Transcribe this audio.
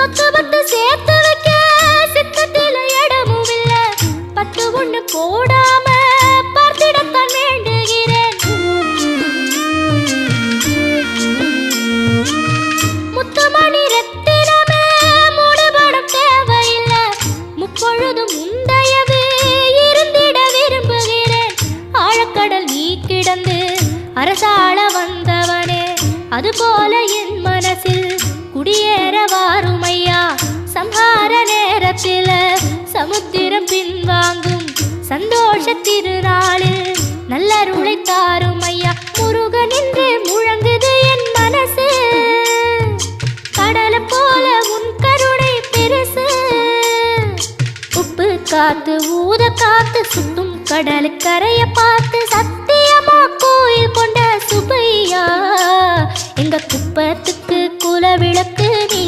சொத்து பத்து சேர்த்து வைக்க சித்தத்தில இடமும் இல்ல. பத்து ஒண்ணு போடாம பார்த்திடத்தான் வேண்டுகிறேன். முத்துமணி ரத்தினமே மூடுபடம் தேவையில்ல. முப்பொழுதும் முந்தையவே இருந்திட விரும்புகிறேன். ஆழக்கடல் நீ கிடந்து அரசாள வந்தவனே, அதுபோல என் மனசில் குடியேற வாருமையா. சம்ஹார நேரத்தில சமுத்திரம் பின்வாங்கும் சந்தோஷ திருநாளில் நல்லருளை தாரும் ஐயா. முருகன் என்று முழங்குது என் மனசு, கடலை போல உன் கருணை பெருசு. உப்பு காத்து ஊத காத்து சுத்தும் கடலுக்கரைய பார்த்து சத்தியமா கோயில் கொண்ட சுப்பையா. எங்க குப்பத்துக்கு குலவிளக்கு நீ